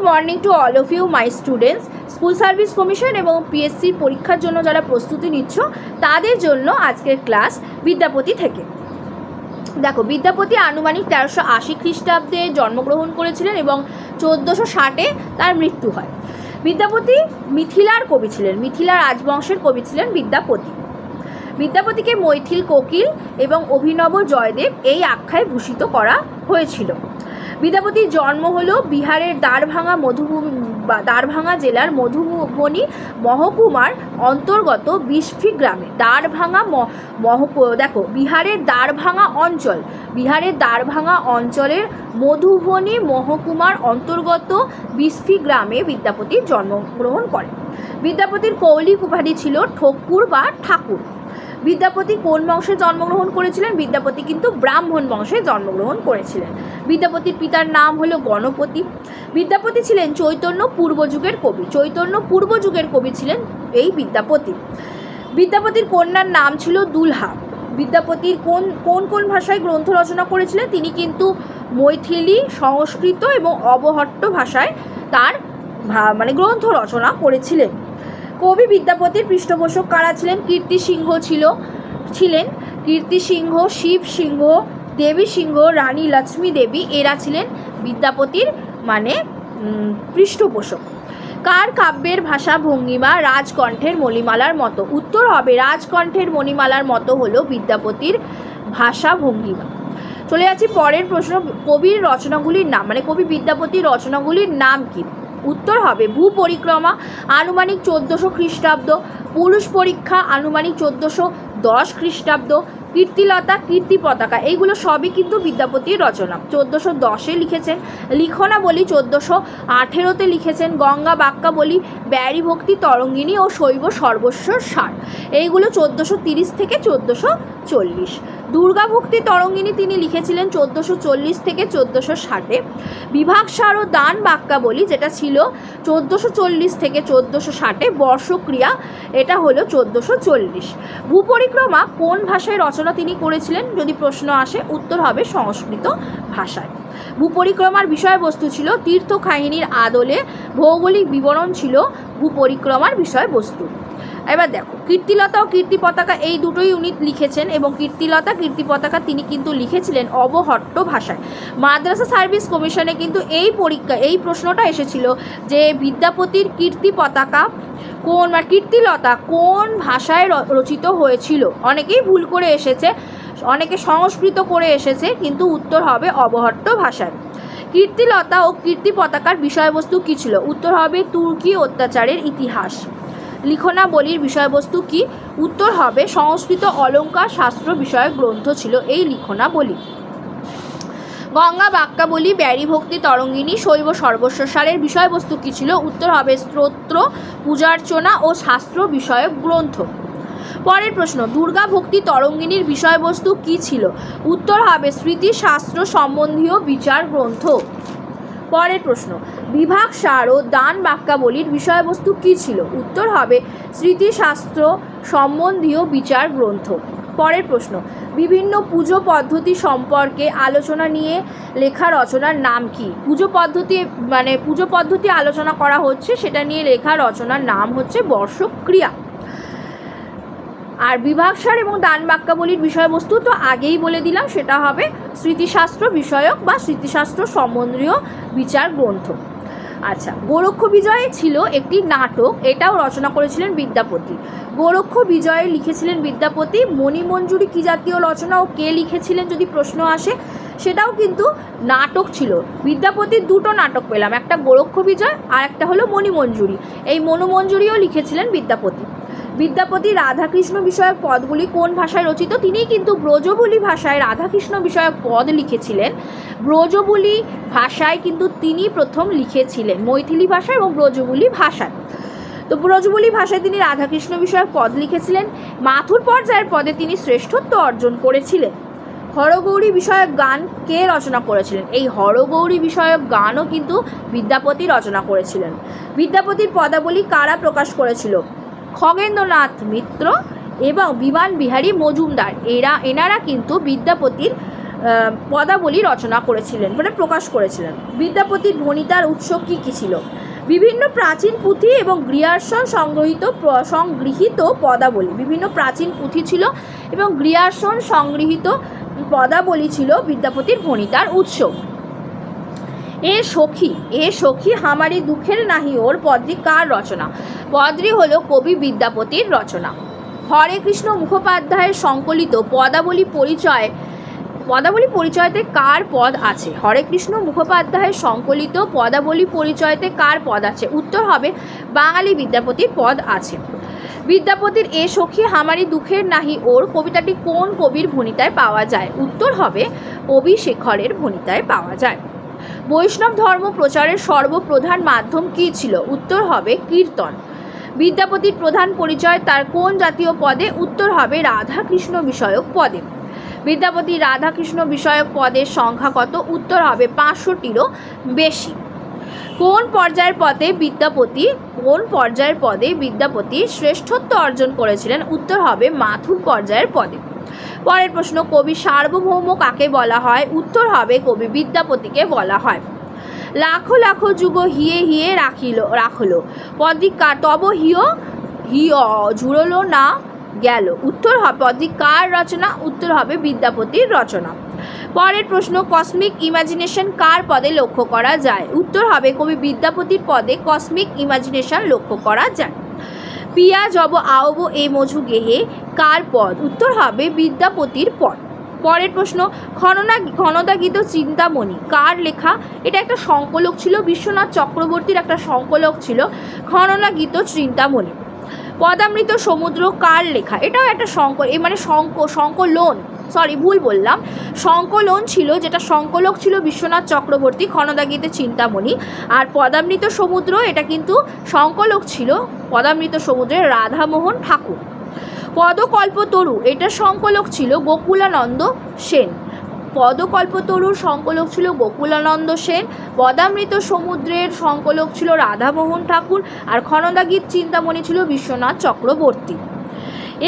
Morning to all of you my students. School service commission এবং পিএসসির পরীক্ষার জন্য যারা প্রস্তুতি নিচ্ছ তাদের জন্য আজকের ক্লাস বিদ্যাপতি থেকে। দেখো, বিদ্যাপতি আনুমানিক 1380 খ্রিস্টাব্দে জন্মগ্রহণ করেছিলেন এবং 1460-এ তার মৃত্যু হয়। বিদ্যাপতি মিথিলার কবি ছিলেন, মিথিলা রাজবংশের কবি ছিলেন বিদ্যাপতি। বিদ্যাপতিকে মৈথিল কোকিল এবং অভিনব জয়দেব এই আখ্যায় ভূষিত করা হয়েছিল। বিদ্যাপতির জন্ম হলো বিহারের দ্বারভাঙা জেলার মধুবনী মহকুমার অন্তর্গত বিস্ফি গ্রামে। দেখো, বিহারের দ্বারভাঙা অঞ্চলের মধুবনী মহকুমার অন্তর্গত বিস্ফি গ্রামে বিদ্যাপতি জন্মগ্রহণ করেন। বিদ্যাপতির কৌলিক উপাধি ছিল ঠকুর বা ঠাকুর। বিদ্যাপতি কোন বংশে জন্মগ্রহণ করেছিলেন? বিদ্যাপতি কিন্তু ব্রাহ্মণ বংশে জন্মগ্রহণ করেছিলেন। বিদ্যাপতির পিতার নাম হলো গণপতি। বিদ্যাপতি ছিলেন চৈতন্য পূর্বযুগের কবি। চৈতন্য পূর্বযুগের কবি ছিলেন এই বিদ্যাপতি। বিদ্যাপতির কন্যার নাম ছিল দুলহা। বিদ্যাপতির কোন ভাষায় গ্রন্থ রচনা করেছিলেন? তিনি কিন্তু মৈথিলি, সংস্কৃত এবং অবহট্ট ভাষায় তার গ্রন্থ রচনা করেছিলেন। কবি বিদ্যাপতির পৃষ্ঠপোষক কারা ছিলেন? কীর্তি সিংহ ছিলেন কীর্তি সিংহ, শিব সিংহ, দেবী সিংহ, রানী লক্ষ্মী দেবী, এরা ছিলেন বিদ্যাপতির পৃষ্ঠপোষক। কার কাব্যের ভাষা ভঙ্গিমা রাজকণ্ঠের মণিমালার মতো? উত্তর হবে রাজকণ্ঠের মণিমালার মতো হলো বিদ্যাপতির ভাষা ভঙ্গিমা। চলে যাচ্ছি পরের প্রশ্ন। কবির রচনাগুলির নাম, কবি বিদ্যাপতির রচনাগুলির নাম কি? উত্তর হবে ভূ পরিক্রমা আনুমানিক 1400 খ্রিস্টাব্দ, পুরুষ পরীক্ষা আনুমানিক 1410 খ্রিস্টাব্দ, কীর্তিলতা, কীর্তি পতাকা, এইগুলো সবই কিন্তু বিদ্যাপতির রচনা। 1410-এ লিখেছেন। লিখনাবলী 1418-তে লিখেছেন। গঙ্গা বাক্যাবলী, ব্যারী ভক্তি তরঙ্গিনী ও শৈব সর্বস্বর সার, এইগুলো 1430 থেকে 1440। দুর্গা ভক্তি তরঙ্গিনী তিনি লিখেছিলেন 1440 থেকে 1460-এ। বিভাগসার ও দান বাক্যাবলী, যেটা ছিল 1440 থেকে 1460-এ। বর্ষক্রিয়া, এটা হলো 1440। ভূপরিক্রমা কোন ভাষায় রচনা তিনি করেছিলেন যদি প্রশ্ন আসে? উত্তর হবে সংস্কৃত ভাষায়। ভূপরিক্রমার বিষয়বস্তু ছিল তীর্থ কাহিনীর আদলে, ভৌগোলিক বিবরণ ছিল ভূপরিক্রমার বিষয়বস্তু। এবার দেখো, কীর্তিলতা ও কীর্তি পতাকা এই দুটোই উনি লিখেছেন এবং কীর্তিলতা, কীর্তি পতাকা তিনি কিন্তু লিখেছিলেন অবহট্ট ভাষায়। মাদ্রাসা সার্ভিস কমিশনে কিন্তু এই প্রশ্নটা এসেছিল যে বিদ্যাপতির কীর্তি পতাকা কীর্তিলতা কোন ভাষায় রচিত হয়েছিল? অনেকেই ভুল করে এসেছে, অনেকে সংস্কৃত করে এসেছে, কিন্তু উত্তর হবে অবহট্ট ভাষায়। কীর্তিলতা ও কীর্তি পতাকার বিষয়বস্তু কী ছিল? উত্তর হবে তুর্কি অত্যাচারের ইতিহাস। লিখনাবলীর বিষয়বস্তু কি? উত্তর হবে সংস্কৃত অলঙ্কার শাস্ত্র বিষয়ক গ্রন্থ ছিল এই লিখনাবলী। গঙ্গা বাক্যাবলী, ব্যারী ভক্তি তরঙ্গিনী, শৈব সর্বস্বসারের বিষয়বস্তু কী ছিল? উত্তর হবে স্তোত্র, পূজার্চনা ও শাস্ত্র বিষয়ক গ্রন্থ। পরের প্রশ্ন, দুর্গা ভক্তি তরঙ্গিনীর বিষয়বস্তু কী ছিল? উত্তর হবে স্মৃতিশাস্ত্র সম্বন্ধীয় বিচার গ্রন্থ। পরের প্রশ্ন, বিভাগসার ও দান বাক্যাবলীর বিষয়বস্তু কী ছিল? উত্তর হবে স্মৃতিশাস্ত্র সম্বন্ধীয় বিচার গ্রন্থ। পরের প্রশ্ন, বিভিন্ন পুজো পদ্ধতি সম্পর্কে আলোচনা নিয়ে লেখা রচনার নাম কি? পুজো পদ্ধতি আলোচনা করা হচ্ছে, সেটা নিয়ে লেখা রচনার নাম হচ্ছে বর্ষক্রিয়া। আর বিভাগসার এবং দান বাক্যাবলীর বিষয়বস্তু তো আগেই বলে দিলাম, সেটা হবে স্মৃতিশাস্ত্র বিষয়ক বা স্মৃতিশাস্ত্র সম্বন্ধীয় বিচার গ্রন্থ। আচ্ছা, গোরক্ষ বিজয় ছিল একটি নাটক, এটাও রচনা করেছিলেন বিদ্যাপতি। গোরক্ষ বিজয়ে লিখেছিলেন বিদ্যাপতি। মণিমঞ্জুরি কী জাতীয় রচনা ও কে লিখেছিলেন যদি প্রশ্ন আসে? সেটাও কিন্তু নাটক ছিল। বিদ্যাপতির দুটো নাটক পেলাম, একটা গোরক্ষ বিজয় আর একটা হলো মণিমঞ্জুরি। এই মণিমঞ্জুরিও লিখেছিলেন বিদ্যাপতি। বিদ্যাপতি রাধাকৃষ্ণ বিষয়ক পদগুলি কোন ভাষায় রচিত? তিনিই কিন্তু ব্রজবুলি ভাষায় রাধাকৃষ্ণ বিষয়ক পদ লিখেছিলেন। ব্রজবুলি ভাষায় কিন্তু তিনি প্রথম লিখেছিলেন, মৈথিলি ভাষা এবং ব্রজবুলি ভাষায়। তো ব্রজবুলি ভাষায় তিনি রাধাকৃষ্ণ বিষয়ক পদ লিখেছিলেন। মাথুর পর্যায়ের পদে তিনি শ্রেষ্ঠত্ব অর্জন করেছিলেন। হরগৌরী বিষয়ক গান কে রচনা করেছিলেন? এই হরগৌরী বিষয়ক গানও কিন্তু বিদ্যাপতি রচনা করেছিলেন। বিদ্যাপতির পদাবলী কারা প্রকাশ করেছিল? খগেন্দ্রনাথ মিত্র এবং বিমান বিহারী মজুমদার, এনারা কিন্তু বিদ্যাপতির পদাবলী রচনা করেছিলেন, মানে প্রকাশ করেছিলেন। বিদ্যাপতির ভণিতার উৎস কী কী ছিল? বিভিন্ন প্রাচীন পুঁথি এবং গ্রিয়ার্সন সংগৃহীত পদাবলী। বিভিন্ন প্রাচীন পুঁথি ছিল এবং গ্রিয়ার্সন সংগৃহীত পদাবলী ছিল বিদ্যাপতির ভণিতার উৎস। এ সখী হামারি দুঃখের নাহি ওর পদ্মী কার রচনা? পদ্মী হলো কবি বিদ্যাপতির রচনা। হরে কৃষ্ণ মুখোপাধ্যায়ের সংকলিত পদাবলী পরিচয়তে কার পদ আছে? হরে কৃষ্ণ মুখোপাধ্যায়ের সংকলিত পদাবলী পরিচয়তে কার পদ আছে? উত্তর হবে বাঙালি বিদ্যাপতির পদ আছে। বিদ্যাপতির এ সখী হামারি দুঃখের নাহি ওর কবিতাটি কোন কবির ভণিতায় পাওয়া যায়? উত্তর হবে কবি শেখরের ভণিতায় পাওয়া যায়। বৈষ্ণব ধর্ম প্রচারের সর্বপ্রধান মাধ্যম কী ছিল? উত্তর হবে কীর্তন। বিদ্যাপতির প্রধান পরিচয় তার কোন জাতীয় পদে? উত্তর হবে রাধাকৃষ্ণ বিষয়ক পদে। বিদ্যাপতির রাধাকৃষ্ণ বিষয়ক পদের সংখ্যা কত? উত্তর হবে 500টিরও বেশি। কোন পর্যায়ের পদে বিদ্যাপতি শ্রেষ্ঠত্ব অর্জন করেছিলেন? উত্তর হবে মাথুর পর্যায়ের পদে। পরের প্রশ্ন, কবি সার্বভৌম কাকে বলা হয়? উত্তর হবে কবি বিদ্যাপতিকে বলা হয়। লাখো লাখো যুগ হিয়ে হিয়ে রাখলো পদী তব হিয় জুড়লো না গেল। উত্তর হবে পদী কার রচনা? উত্তর হবে বিদ্যাপতির রচনা। পরের প্রশ্ন, কসমিক ইমাজিনেশন কার পদে লক্ষ্য করা যায়? উত্তর হবে কবি বিদ্যাপতির পদে কসমিক ইমাজিনেশন লক্ষ্য করা যায়। পিয়া জব আওব এ মধু গেহে কার পদ? উত্তর হবে বিদ্যাপতির পদ। পরের প্রশ্ন, ঘনদাগীত চিন্তামণি কার লেখা? এটা একটা সংকলক ছিল, বিশ্বনাথ চক্রবর্তীর একটা সংকলক ছিল ঘনদাগীত চিন্তামণি। পদামৃত সমুদ্র কার লেখা? এটাও একটা সংকলন ছিল, যেটা সংকলক ছিল বিশ্বনাথ চক্রবর্তী ঘনদাগীতে চিন্তামণি। আর পদামৃত সমুদ্র এটা কিন্তু সংকলক ছিল পদামৃত সমুদ্রের রাধামোহন ঠাকুর। পদকল্পতরু এটা সংকলক ছিল গোকুলানন্দ সেন। পদকল্পতরুর সংকলক ছিল গোকুলানন্দ সেন। পদামৃত সমুদ্রের সংকলক ছিল রাধামোহন ঠাকুর। আর ঘনদাগীত চিন্তামণি ছিল বিশ্বনাথ চক্রবর্তী।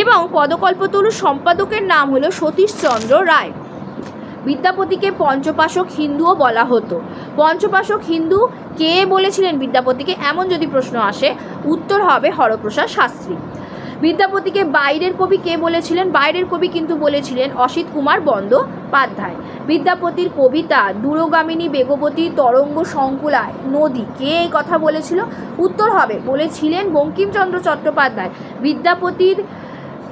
এবং পদকল্পতরুর সম্পাদকের নাম হলো সতীশচন্দ্র রায়। বিদ্যাপতিকে পঞ্চপাশক হিন্দুও বলা হতো। পঞ্চপাশক হিন্দু কে বলেছিলেন বিদ্যাপতিকে? এমন যদি প্রশ্ন আসে, উত্তর হবে হরপ্রসাদ শাস্ত্রী। বিদ্যাপতিকে বাইরের কবি কে বলেছিলেন? বাইরের কবি কিন্তু বলেছিলেন অসিত কুমার বন্দ্যোপাধ্যায়। বিদ্যাপতির কবিতা দূরগামিনী বেগবতী তরঙ্গ সংকুলায় নদী কে এই কথা বলেছিল? উত্তর হবে বলেছিলেন বঙ্কিমচন্দ্র চট্টোপাধ্যায়। বিদ্যাপতির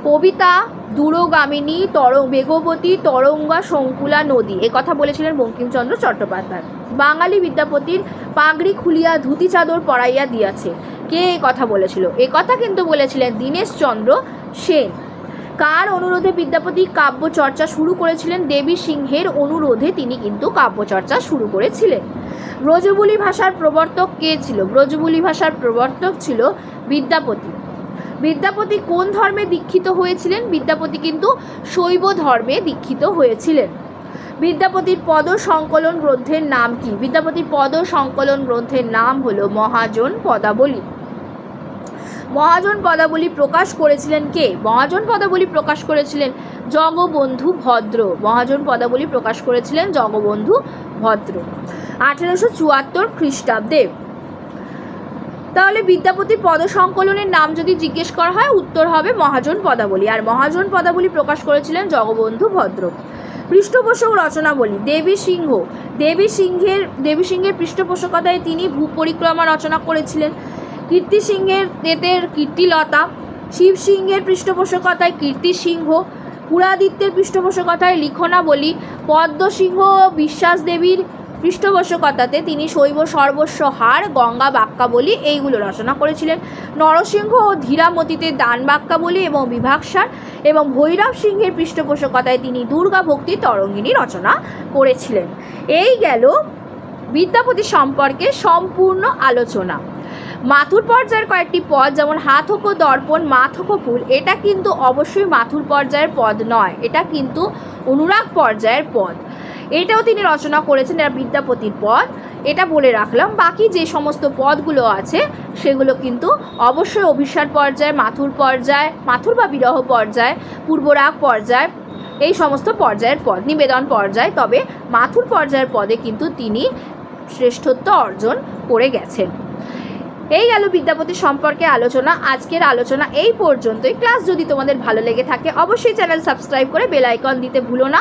কবিতা দূরগামিনী বেগবতী তরঙ্গা সংকুলা নদী এ কথা বলেছিলেন বঙ্কিমচন্দ্র চট্টোপাধ্যায়। বাঙালি বিদ্যাপতির পাগড়ি খুলিয়া ধুতি চাদর পরাইয়া দিয়াছে কে এই কথা বলেছিল? এ কথা কিন্তু বলেছিলেন দীনেশচন্দ্র সেন। কার অনুরোধে বিদ্যাপতি কাব্যচর্চা শুরু করেছিলেন? দেবী সিংহের অনুরোধে তিনি কিন্তু কাব্যচর্চা শুরু করেছিলেন। ব্রজবুলি ভাষার প্রবর্তক কে ছিল? ব্রজবুলি ভাষার প্রবর্তক ছিল বিদ্যাপতি। বিদ্যাপতি কোন ধর্মে দীক্ষিত হয়েছিলেন? বিদ্যাপতি কিন্তু শৈব ধর্মে দীক্ষিত হয়েছিলেন। বিদ্যাপতির পদ সংকলন গ্রন্থের নাম কি? বিদ্যাপতির পদ সংকলন গ্রন্থের নাম হলো মহাজন পদাবলী। মহাজন পদাবলী প্রকাশ করেছিলেন কে? মহাজন পদাবলী প্রকাশ করেছিলেন জগবন্ধু ভদ্র। মহাজন পদাবলী প্রকাশ করেছিলেন জগবন্ধু ভদ্র 1874 খ্রিস্টাব্দে। তাহলে বিদ্যাপতির পদ সংকলনের নাম যদি জিজ্ঞেস করা হয়, উত্তর হবে মহাজন পদাবলী। আর মহাজন পদাবলী প্রকাশ করেছিলেন জগবন্ধু ভদ্র। পৃষ্ঠপোষক রচনাবলী দেবী সিংহের পৃষ্ঠপোষকতায় তিনি ভূপরিক্রমা রচনা করেছিলেন। কীর্তি সিংহের কীর্তিলতা, শিব সিংহের পৃষ্ঠপোষকতায় কীর্তি সিংহ, পুরাদিত্যের পৃষ্ঠপোষকতায় লিখনাবলী, পদ্মসিংহ বিশ্বাস দেবীর পৃষ্ঠপোষকতাতে তিনি শৈব সর্বস্ব হার, গঙ্গা বাক্যাবলী এইগুলো রচনা করেছিলেন। নরসিংহ ও ধীরামতিতে দান বাক্যাবলী এবং বিভাগসার, এবং ভৈরব সিংহের পৃষ্ঠপোষকতায় তিনি দুর্গা ভক্তি তরঙ্গিনী রচনা করেছিলেন। এই গেল বিদ্যাপতি সম্পর্কে সম্পূর্ণ আলোচনা। মাথুর পর্যায়ের কয়েকটি পদ, যেমন হাত হোক দর্পণ, মাথ হোক ফুল, এটা কিন্তু অবশ্যই মাথুর পর্যায়ের পদ নয়, এটা কিন্তু অনুরাগ পর্যায়ের পদ। এটাও তিনি রচনা করেছেন, এটা বিদ্যাপতির পদ। এটা বলে রাখলাম। বাকি যে সমস্ত পদগুলো আছে সেগুলো কিন্তু অবশ্যই অভিসার পর্যায়, মাথুর বা বিরহ পর্যায়, পূর্বরাগ পর্যায়, এই সমস্ত পর্যায়ের পদ, নিবেদন পর্যায়। তবে মাথুর পর্যায়ের পদে কিন্তু তিনি শ্রেষ্ঠত্ব অর্জন করে গেছেন। এই গেল বিদ্যাপতি সম্পর্কে আলোচনা। আজকের আলোচনা এই পর্যন্তই। ক্লাস যদি তোমাদের ভালো লেগে থাকে অবশ্যই চ্যানেল সাবস্ক্রাইব করে বেল আইকন দিতে ভুলো না,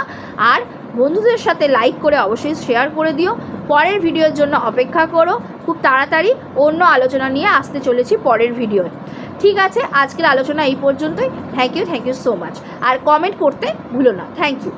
আর বন্ধুদের সাথে লাইক করে অবশ্যই শেয়ার করে দিও। পরের ভিডিওর জন্য অপেক্ষা করো, খুব তাড়াতাড়ি অন্য আলোচনা নিয়ে আসতে চলেছি পরের ভিডিও। ঠিক আছে, আজকের আলোচনা এই পর্যন্তই। Thank you so much. আর কমেন্ট করতে ভুলো না। Thank you.